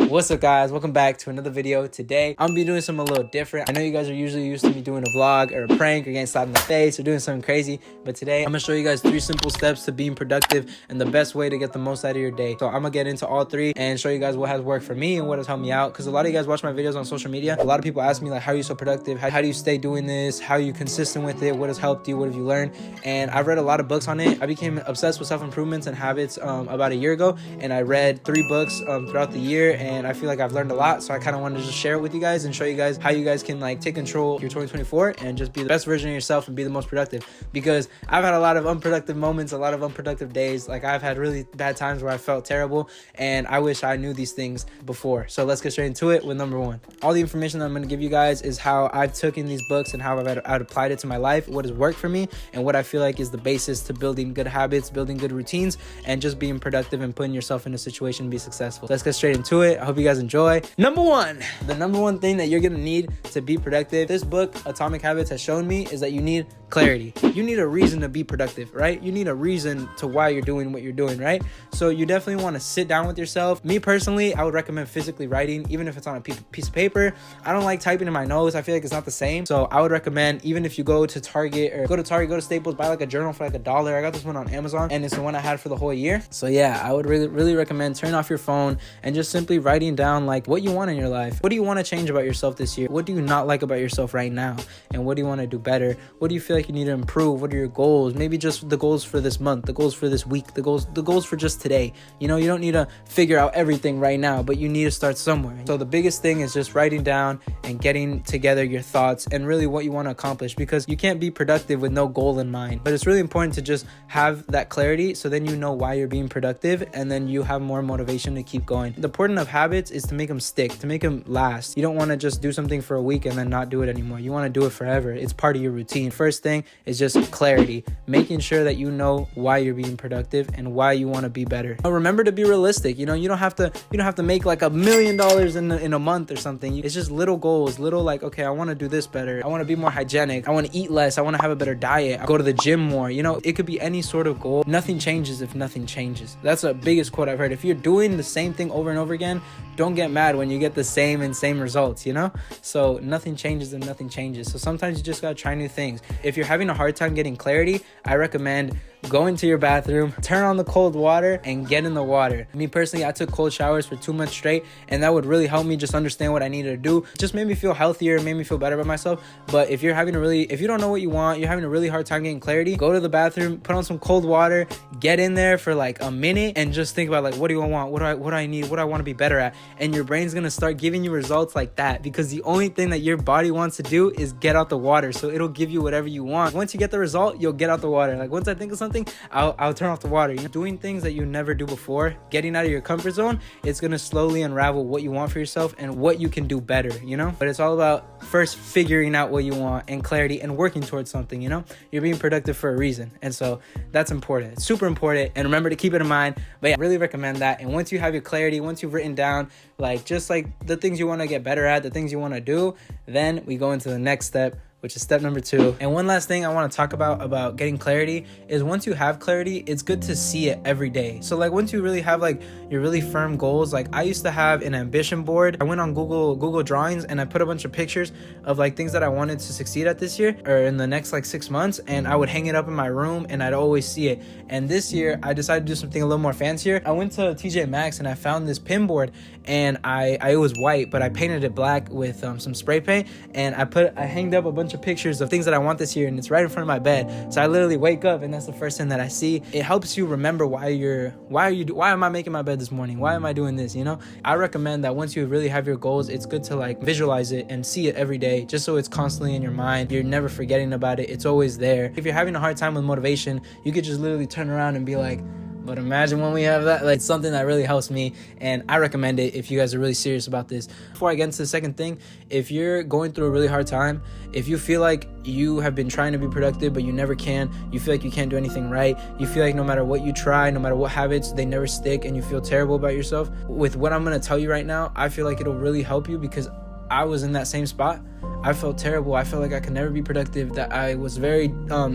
What's up, guys? Welcome back to another video. Today I'm gonna be doing something a little different. I know you guys are usually used to me doing a vlog or a prank or getting slapped in the face or doing something crazy, but today I'm gonna show you guys 3 simple steps to being productive and the best way to get the most out of your day. So I'm gonna get into all 3 and show you guys what has worked for me and what has helped me out, because a lot of you guys watch my videos on social media. A lot of people ask me, like, how are you so productive? How do you stay doing this? How are you consistent with it? What has helped you? What have you learned? And I've read a lot of books on it. I became obsessed with self-improvements and habits about a year ago, and I read 3 books throughout the year, and I feel like I've learned a lot. So I kind of wanted to just share it with you guys and show you guys how you guys can like take control of your 2024 and just be the best version of yourself and be the most productive. Because I've had a lot of unproductive moments, a lot of unproductive days. Like, I've had really bad times where I felt terrible, and I wish I knew these things before. So let's get straight into it with number 1. All the information that I'm going to give you guys is how I've taken these books and how I've applied it to my life, what has worked for me, and what I feel like is the basis to building good habits, building good routines, and just being productive and putting yourself in a situation to be successful. Let's get straight into it. I hope you guys enjoy. Number 1, the number 1 thing that you're gonna need to be productive, this book Atomic Habits has shown me, is that you need clarity. You need a reason to be productive, right? You need a reason to why you're doing what you're doing, right? So you definitely want to sit down with yourself. Me personally, I would recommend physically writing, even if it's on a piece of paper. I don't like typing in my nose. I feel like it's not the same. So I would recommend, even if you go to Target, go to Staples, buy like a journal for like $1. I got this one on Amazon, and it's the one I had for the whole year. So yeah, I would really recommend turning off your phone and just simply writing down like what you want in your life. What do you want to change about yourself this year? What do you not like about yourself right now? And what do you want to do better? What do you feel like you need to improve? What are your goals? Maybe just the goals for this month, the goals for this week, the goals for just today. You know, you don't need to figure out everything right now, but you need to start somewhere. So the biggest thing is just writing down and getting together your thoughts and really what you want to accomplish, because you can't be productive with no goal in mind. But it's really important to just have that clarity, so then you know why you're being productive, and then you have more motivation to keep going. The important of habits is to make them stick, to make them last. You don't want to just do something for a week and then not do it anymore. You want to do it forever. It's part of your routine. First thing is just clarity, making sure that you know why you're being productive and why you want to be better. But remember to be realistic. You know, you don't have to make like $1 million in a month or something. It's just little goals, little like, okay, I want to do this better. I want to be more hygienic. I want to eat less. I want to have a better diet. I go to the gym more. You know, it could be any sort of goal. Nothing changes if nothing changes. That's the biggest quote I've heard. If you're doing the same thing over and over again, don't get mad when you get the same results, you know? So nothing changes if nothing changes. So sometimes you just gotta try new things. If you're having a hard time getting clarity, I recommend go into your bathroom, turn on the cold water, and get in the water. Me personally, I took cold showers for 2 months straight, and that would really help me just understand what I needed to do. Just made me feel healthier, made me feel better about myself. But if you don't know what you want, you're having a really hard time getting clarity, go to the bathroom, put on some cold water, get in there for like a minute, and just think about like, what do I want? What do I need? What do I want to be better at? And your brain's gonna start giving you results like that, because the only thing that your body wants to do is get out the water. So it'll give you whatever you want. Once you get the result, you'll get out the water. Like, once I think of something, I'll turn off the water. You know, doing things that you never do before, getting out of your comfort zone, it's gonna slowly unravel what you want for yourself and what you can do better, you know? But it's all about first figuring out what you want and clarity and working towards something, you know? You're being productive for a reason. And so that's important. It's super important. And remember to keep it in mind. But yeah, I really recommend that. And once you have your clarity, once you've written down like just like the things you want to get better at, the things you want to do, then we go into the next step, which is step number 2. And one last thing I want to talk about getting clarity is, once you have clarity, it's good to see it every day. So like, once you really have like your really firm goals, like I used to have an ambition board. I went on Google Drawings and I put a bunch of pictures of like things that I wanted to succeed at this year or in the next like 6 months, and I would hang it up in my room and I'd always see it. And this year I decided to do something a little more fancier. I went to TJ Maxx and I found this pin board, and it was white, but I painted it black with some spray paint, and I hanged up a bunch of pictures of things that I want this year, and it's right in front of my bed. So I literally wake up and that's the first thing that I see. It helps you remember why am I making my bed this morning? Why am I doing this? You know, I recommend that once you really have your goals, it's good to like visualize it and see it every day, just so it's constantly in your mind. You're never forgetting about it. It's always there. If you're having a hard time with motivation, you could just literally turn around and be like, but imagine when we have that. Like, it's something that really helps me, and I recommend it if you guys are really serious about this. Before I get into the second thing, if you're going through a really hard time, if you feel like you have been trying to be productive but you never can, you feel like you can't do anything right, you feel like no matter what you try, no matter what habits, they never stick, and you feel terrible about yourself, with what I'm going to tell you right now, I feel like it'll really help you, because I was in that same spot. I felt terrible. I felt like I could never be productive, that I was I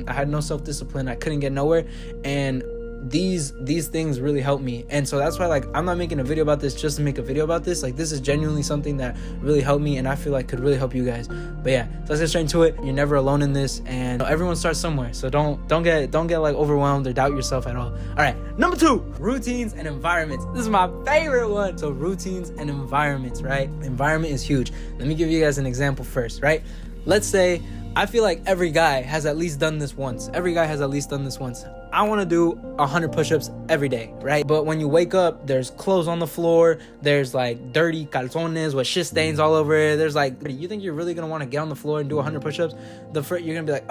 had no self-discipline. I couldn't get nowhere. And these things really help me. And so that's why, like, I'm not making a video about this just to make a video about this. Like, this is genuinely something that really helped me, and I feel like could really help you guys. But yeah, so let's get straight into it. You're never alone in this, and everyone starts somewhere. So don't get like overwhelmed or doubt yourself at all. All right, number 2, routines and environments. This is my favorite one. So routines and environments, right? Environment is huge. Let me give you guys an example first, right? Let's say I feel like every guy has at least done this once. I want to do 100 push-ups every day, right? But when you wake up, there's clothes on the floor. There's like dirty calzones with shit stains all over it. There's like, you think you're really going to want to get on the floor and do 100 push-ups? You're going to be like,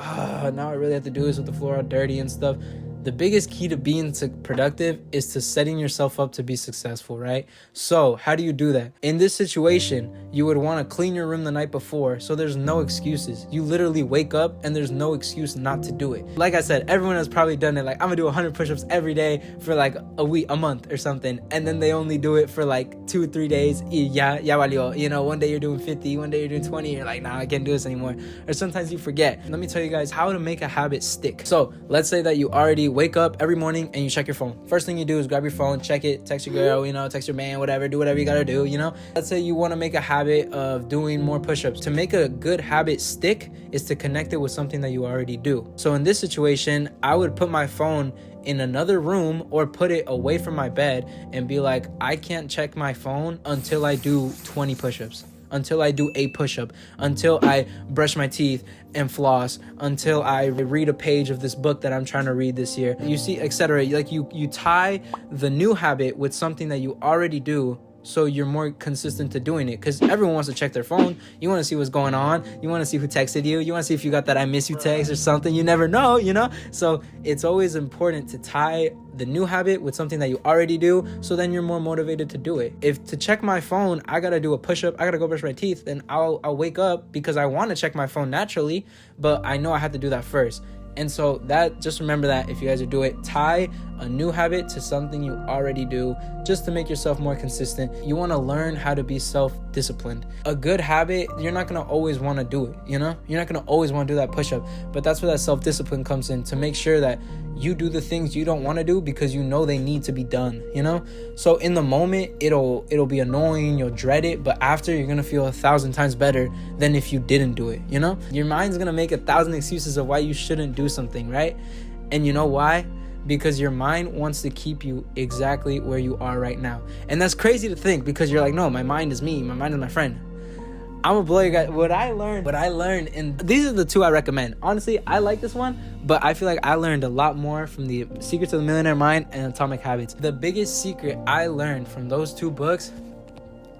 now I really have to do this with the floor all dirty and stuff. The biggest key to being productive is to setting yourself up to be successful, right? So how do you do that? In this situation, you would want to clean your room the night before, so there's no excuses. You literally wake up and there's no excuse not to do it. Like I said, everyone has probably done it. Like, I'm gonna do 100 push-ups every day for like a week, a month or something, and then they only do it for like 2 or 3 days. Ya valió. You know, one day you're doing 50, one day you're doing 20, you're like, nah, I can't do this anymore. Or sometimes you forget. Let me tell you guys how to make a habit stick. So let's say that you already wake up every morning and you check your phone. First thing you do is grab your phone, check it, text your girl, text your man, whatever, do whatever you gotta do, Let's say you want to make a habit of doing more push-ups. To make a good habit stick is to connect it with something that you already do. So in this situation, I would put my phone in another room or put it away from my bed and be like, I can't check my phone until I do 20 push-ups. Until I do a push-up, until I brush my teeth and floss, until I read a page of this book that I'm trying to read this year. You see, etc. Like you tie the new habit with something that you already do, so you're more consistent to doing it. Because everyone wants to check their phone. You want to see what's going on. You want to see who texted you. You want to see if you got that I miss you text or something. You never know, So it's always important to tie the new habit with something that you already do, so then you're more motivated to do it. If to check my phone, I gotta do a push-up, I gotta go brush my teeth, then I'll wake up because I want to check my phone naturally, but I know I have to do that first. And so just remember that if you guys are doing it, tie a new habit to something you already do, just to make yourself more consistent. You want to learn how to be self-disciplined. A good habit, you're not going to always want to do it, You're not going to always want to do that push-up, but that's where that self-discipline comes in, to make sure that you do the things you don't want to do because you know they need to be done, So in the moment, it'll be annoying, you'll dread it, but after, you're going to feel 1,000 times better than if you didn't do it, Your mind's going to make 1,000 excuses of why you shouldn't do something, right? And you know why? Because your mind wants to keep you exactly where you are right now. And that's crazy to think, because you're like, no, my mind is me, my mind is my friend. I'm a blow you guys. What I learned, and these are the 2 I recommend. Honestly, I like this one, but I feel like I learned a lot more from the Secrets of the Millionaire Mind and Atomic Habits. The biggest secret I learned from those 2 books: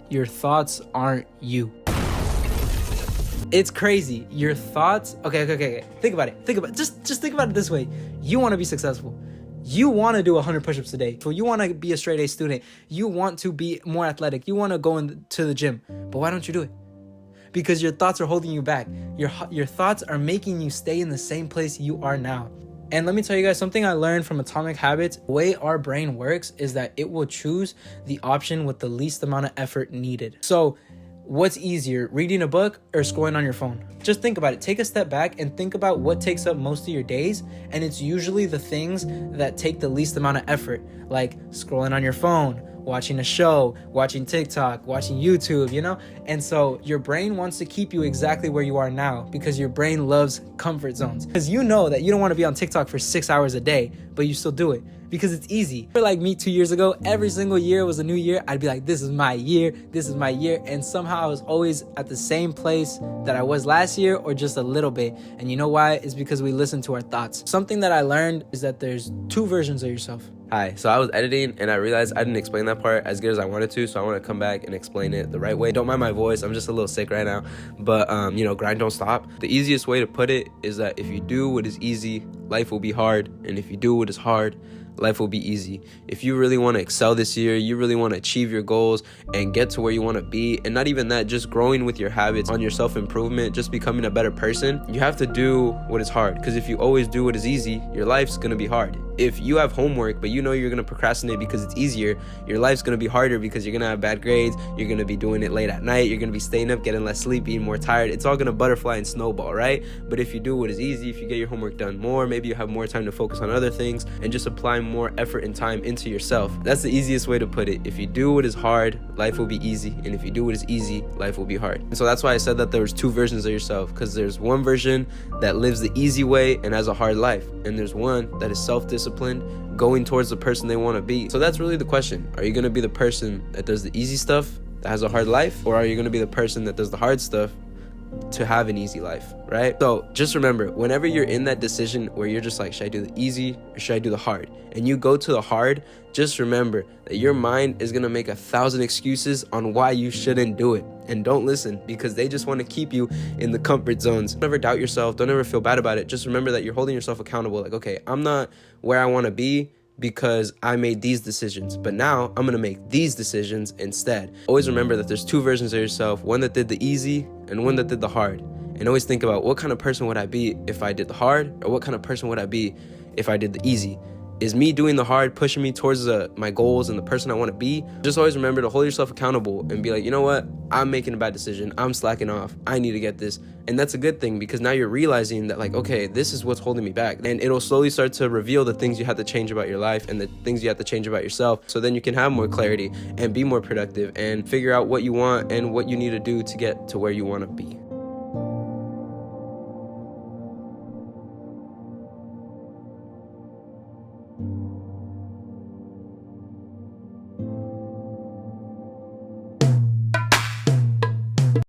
your thoughts aren't you. It's crazy. Your thoughts. Okay. Think about it. Just think about it this way. You want to be successful. You want to do 100 push-ups a day. So you want to be a straight A student. You want to be more athletic. You want to go to the gym. But why don't you do it? Because your thoughts are holding you back. Your thoughts are making you stay in the same place you are now. And let me tell you guys something I learned from Atomic Habits. The way our brain works is that it will choose the option with the least amount of effort needed. So what's easier, reading a book or scrolling on your phone? Just think about it. Take a step back and think about what takes up most of your days, and it's usually the things that take the least amount of effort, like scrolling on your phone, watching a show, watching TikTok, watching YouTube, And so your brain wants to keep you exactly where you are now, because your brain loves comfort zones. Because you know that you don't want to be on TikTok for 6 hours a day, but you still do it because it's easy. For like me 2 years ago, every single year was a new year. I'd be like, this is my year. And somehow I was always at the same place that I was last year, or just a little bit. And you know why? It's because we listen to our thoughts. Something that I learned is that there's 2 versions of yourself. Hi, so I was editing and I realized I didn't explain that part as good as I wanted to, so I want to come back and explain it the right way. Don't mind my voice, I'm just a little sick right now, but grind don't stop. The easiest way to put it is that if you do what is easy, life will be hard, and if you do what is hard, life will be easy. If you really want to excel this year, you really want to achieve your goals and get to where you want to be, and not even that, just growing with your habits, on your self-improvement, just becoming a better person, you have to do what is hard. Because if you always do what is easy, your life's going to be hard. If you have homework, but you know you're going to procrastinate because it's easier, your life's going to be harder because you're going to have bad grades, you're going to be doing it late at night, you're going to be staying up, getting less sleep, being more tired. It's all going to butterfly and snowball, right? But if you do what is easy, if you get your homework done more, maybe you have more time to focus on other things and just apply time, more effort and time into yourself. That's the easiest way to put it. If you do what is hard, life will be easy. And if you do what is easy, life will be hard. And so that's why I said that there was two versions of yourself, because there's one version that lives the easy way and has a hard life. And there's one that is self-disciplined, going towards the person they want to be. So that's really the question. Are you going to be the person that does the easy stuff, that has a hard life? Or are you going to be the person that does the hard stuff to have an easy life, right? So just remember, whenever you're in that decision where you're just like, should I do the easy or should I do the hard? And you go to the hard, just remember that your mind is gonna make 1,000 excuses on why you shouldn't do it. And don't listen, because they just want to keep you in the comfort zones. Don't ever doubt yourself. Don't ever feel bad about it. Just remember that you're holding yourself accountable. Like, okay, I'm not where I want to be because I made these decisions, but now I'm gonna make these decisions instead. Always remember that there's two versions of yourself, one that did the easy and one that did the hard. And always think about, what kind of person would I be if I did the hard, or what kind of person would I be if I did the easy? Is me doing the hard pushing me towards my goals and the person I want to be? Just always remember to hold yourself accountable and be like, you know what? I'm making a bad decision. I'm slacking off. I need to get this. And that's a good thing, because now you're realizing that, like, okay, this is what's holding me back. And it'll slowly start to reveal the things you have to change about your life and the things you have to change about yourself. So then you can have more clarity and be more productive and figure out what you want and what you need to do to get to where you want to be.